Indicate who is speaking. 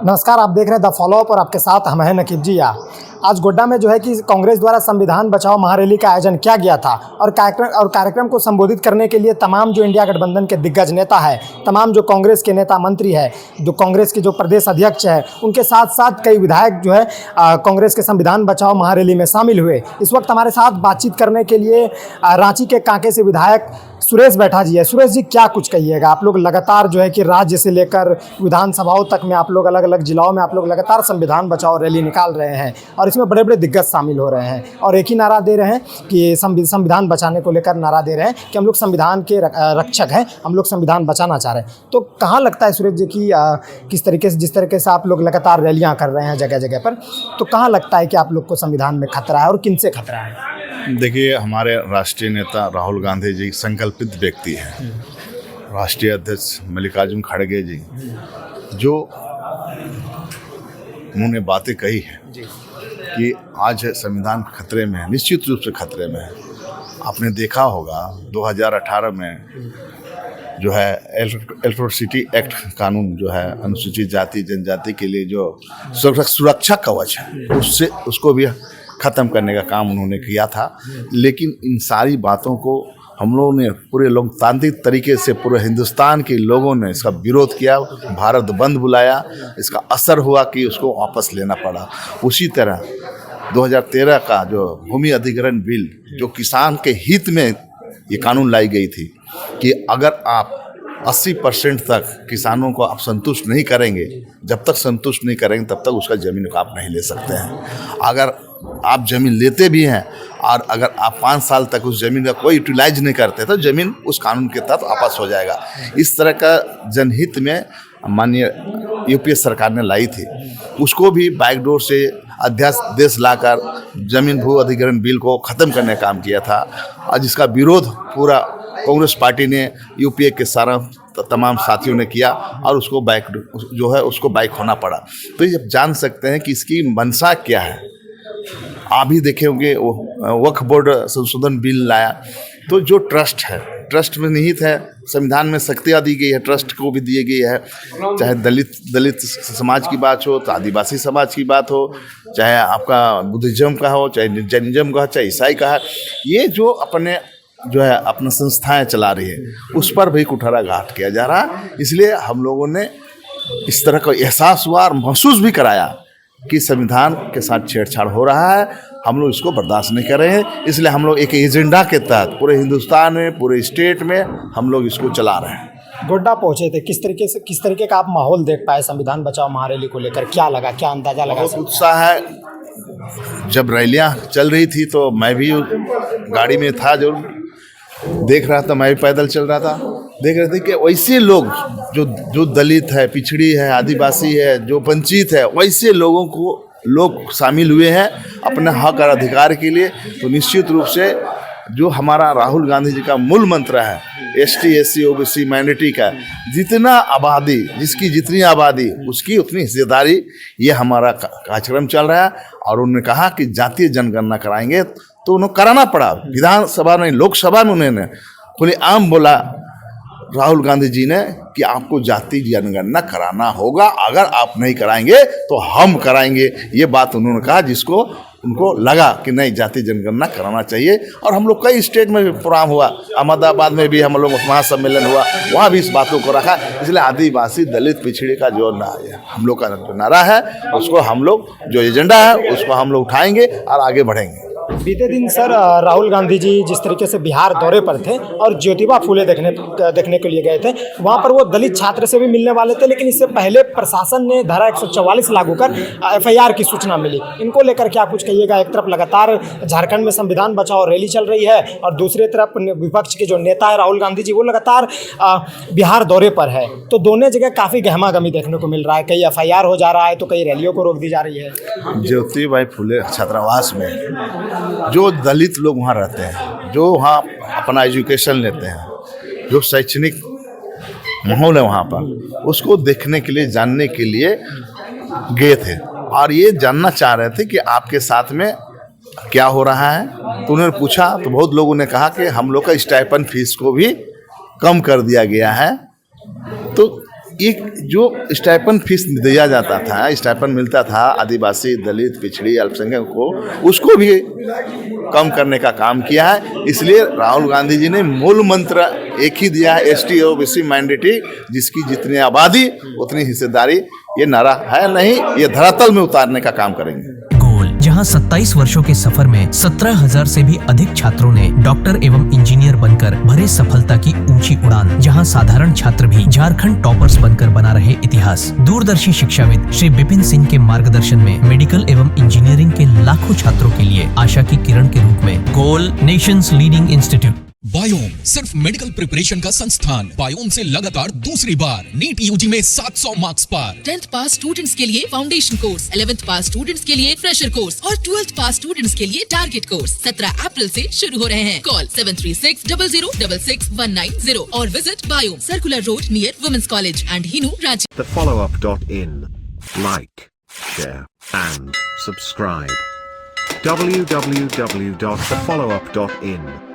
Speaker 1: नमस्कार, आप देख रहे हैं द फॉलोअप और आपके साथ हम हैं नकीब जी। आज गोड्डा में जो है कि कांग्रेस द्वारा संविधान बचाओ महारैली का आयोजन किया गया था और कार्यक्रम को संबोधित करने के लिए तमाम जो इंडिया गठबंधन के दिग्गज नेता है, तमाम जो कांग्रेस के नेता मंत्री है, जो कांग्रेस के जो प्रदेश अध्यक्ष है, उनके साथ साथ कई विधायक जो है कांग्रेस के संविधान बचाओ महारैली में शामिल हुए। इस वक्त हमारे साथ बातचीत करने के लिए रांची के कांके से विधायक सुरेश बैठा जी है। सुरेश जी, क्या कुछ कहिएगा? आप लोग लगातार जो है कि राज्य से लेकर विधानसभाओं तक में आप लोग अलग अलग जिलाओं में आप लोग लगातार संविधान बचाओ रैली निकाल रहे हैं और इसमें बड़े बड़े दिग्गज शामिल हो रहे हैं और एक ही नारा दे रहे हैं कि संविधान बचाने को लेकर नारा दे रहे हैं कि हम लोग संविधान के रक्षक हैं, हम लोग संविधान बचाना चाह रहे हैं। तो कहाँ लगता है सुरेश जी कि किस तरीके से, जिस तरीके से आप लोग लगातार रैलियाँ कर रहे हैं जगह जगह पर, तो कहाँ लगता है कि आप लोग को संविधान में खतरा है और किन से खतरा है?
Speaker 2: देखिए, हमारे राष्ट्रीय नेता राहुल गांधी जी संकल्पित व्यक्ति हैं। राष्ट्रीय अध्यक्ष मल्लिकार्जुन खड़गे जी जो उन्होंने बातें कही हैं कि आज संविधान खतरे में है, निश्चित रूप से खतरे में है। आपने देखा होगा 2018 में जो है इलेक्ट्रिसिटी एक्ट कानून जो है अनुसूचित जाति जनजाति के लिए जो सुरक्षा कवच है, उसको भी ख़त्म करने का काम उन्होंने किया था। लेकिन इन सारी बातों को हम लोगों ने पूरे लोकतांत्रिक तरीके से पूरे हिंदुस्तान के लोगों ने इसका विरोध किया, भारत बंद बुलाया। इसका असर हुआ कि उसको वापस लेना पड़ा। उसी तरह 2013 का जो भूमि अधिग्रहण बिल, जो किसान के हित में ये कानून लाई गई थी कि अगर आप 80% तक किसानों को आप संतुष्ट नहीं करेंगे, जब तक संतुष्ट नहीं करेंगे तब तक उसका ज़मीन को आप नहीं ले सकते हैं। अगर आप ज़मीन लेते भी हैं और अगर आप 5 साल तक उस ज़मीन का कोई यूटिलाइज नहीं करते तो ज़मीन उस कानून के तहत वापस हो जाएगा। इस तरह का जनहित में माननीय यूपीए सरकार ने लाई थी। उसको भी बैकडोर से अध्यादेश लाकर जमीन भू अधिग्रहण बिल को ख़त्म करने का काम किया था और जिसका विरोध पूरा कांग्रेस पार्टी ने यूपीए के सारा तमाम साथियों ने किया और उसको उसको बैक होना पड़ा। तो ये जान सकते हैं कि इसकी मंशा क्या है। आप भी देखे होंगे वक्फ बोर्ड संशोधन बिल लाया, तो जो ट्रस्ट है, ट्रस्ट में निहित है, संविधान में शक्तियाँ दी गई है, ट्रस्ट को भी दी गई है। चाहे दलित समाज की बात हो, तो आदिवासी समाज की बात हो, चाहे आपका बुद्धिज्म का हो, चाहे जैनिज्म का हो, चाहे ईसाई का है, ये जो अपना संस्थाएं चला रही है उस पर भी कुठाराघात किया जा रहा है। इसलिए हम लोगों ने इस तरह का एहसास हुआ और महसूस भी कराया कि संविधान के साथ छेड़छाड़ हो रहा है, हम लोग इसको बर्दाश्त नहीं कर रहे हैं। इसलिए हम लोग एक एजेंडा के तहत पूरे हिंदुस्तान में, पूरे स्टेट में हम लोग इसको चला रहे हैं।
Speaker 1: गोड्डा पहुंचे थे, किस तरीके का आप माहौल देख पाए संविधान बचाओ महारैली को लेकर? क्या लगा, क्या अंदाजा लगा?
Speaker 2: बहुत उत्साह है। जब रैलियाँ चल रही थी तो मैं भी गाड़ी में था, जो देख रहा था, मैं भी पैदल चल रहा था, देख रहे थे कि वैसे लोग जो दलित है, पिछड़ी है, आदिवासी है, जो वंचित है, वैसे लोगों को लोग शामिल हुए हैं अपने हक और अधिकार के लिए। तो निश्चित रूप से जो हमारा राहुल गांधी जी का मूल मंत्र है, एसटी एससी ओबीसी माइनॉरिटी का, जितना आबादी, जिसकी जितनी आबादी उसकी उतनी हिस्सेदारी, ये हमारा कार्यक्रम चल रहा है। और उन्होंने कहा कि जातीय जनगणना कराएंगे, तो उन्हें कराना पड़ा। विधानसभा में, लोकसभा में उन्होंने खुलेआम बोला राहुल गांधी जी ने कि आपको जाति जनगणना कराना होगा, अगर आप नहीं कराएंगे तो हम कराएंगे। ये बात उन्होंने कहा, जिसको उनको लगा कि नहीं, जाति जनगणना कराना चाहिए। और हम लोग कई स्टेट में भी प्रोग्राम हुआ, अहमदाबाद में भी हम लोग महासम्मेलन हुआ, वहाँ भी इस बातों को रखा। इसलिए आदिवासी दलित पिछड़े का जो हम लोग का नारा है, उसको हम लोग, जो एजेंडा है, उसको हम लोग उठाएंगे और आगे बढ़ेंगे।
Speaker 1: बीते दिन सर राहुल गांधी जी जिस तरीके से बिहार दौरे पर थे और ज्योतिबा फूले देखने के लिए गए थे, वहां पर वो दलित छात्र से भी मिलने वाले थे, लेकिन इससे पहले प्रशासन ने धारा 144 लागू कर एफआईआर की सूचना मिली। इनको लेकर क्या कुछ कहिएगा? एक तरफ लगातार झारखंड में संविधान बचाओ रैली चल रही है और दूसरी तरफ विपक्ष के जो नेता है राहुल गांधी जी, वो लगातार बिहार दौरे पर है, तो दोनों जगह काफ़ी गहमागहमी देखने को मिल रहा है। कई एफआईआर हो जा रहा है तो कई रैलियों को रोक दी जा रही है।
Speaker 2: ज्योतिबा फूले छात्रावास में जो दलित लोग वहाँ रहते हैं, जो वहाँ अपना एजुकेशन लेते हैं, जो शैक्षणिक माहौल है वहाँ पर, उसको देखने के लिए, जानने के लिए गए थे और ये जानना चाह रहे थे कि आपके साथ में क्या हो रहा है। तो उन्होंने पूछा तो बहुत लोगों ने कहा कि हम लोग का स्टाइपेंड फीस को भी कम कर दिया गया है। तो एक जो स्टाइपन फीस दिया जाता था, स्टाइपन मिलता था आदिवासी, दलित, पिछड़ी, अल्पसंख्यक को, उसको भी कम करने का काम किया है। इसलिए राहुल गांधी जी ने मूल मंत्र एक ही दिया है, एसटी ओबीसी मैंडेटरी, जिसकी जितनी आबादी उतनी हिस्सेदारी। ये नारा है नहीं, ये धरातल में उतारने का काम करेंगे।
Speaker 3: जहां 27 वर्षों के सफर में 17,000 से भी अधिक छात्रों ने डॉक्टर एवं इंजीनियर बनकर भरे सफलता की ऊंची उड़ान, जहां साधारण छात्र भी झारखंड टॉपर्स बनकर बना रहे इतिहास। दूरदर्शी शिक्षाविद श्री विपिन सिंह के मार्गदर्शन में मेडिकल एवं इंजीनियरिंग के लाखों छात्रों के लिए आशा की किरण के रूप में गोल, नेशंस लीडिंग इंस्टीट्यूट।
Speaker 4: बायोम सिर्फ मेडिकल प्रिपरेशन का संस्थान। बायोम से लगातार दूसरी बार नीट यूजी में 700 मार्क्स पार। 10th पास स्टूडेंट्स के लिए फाउंडेशन कोर्स, 11th पास स्टूडेंट्स के लिए फ्रेशर कोर्स और 12th पास स्टूडेंट्स के लिए टारगेट कोर्स 17 अप्रैल से शुरू हो रहे हैं। कॉल 7360066190 और visit Biome, circular road near women's college and Hinu, Ranchi.
Speaker 5: thefollowup.in. Like, share and subscribe. www.thefollowup.in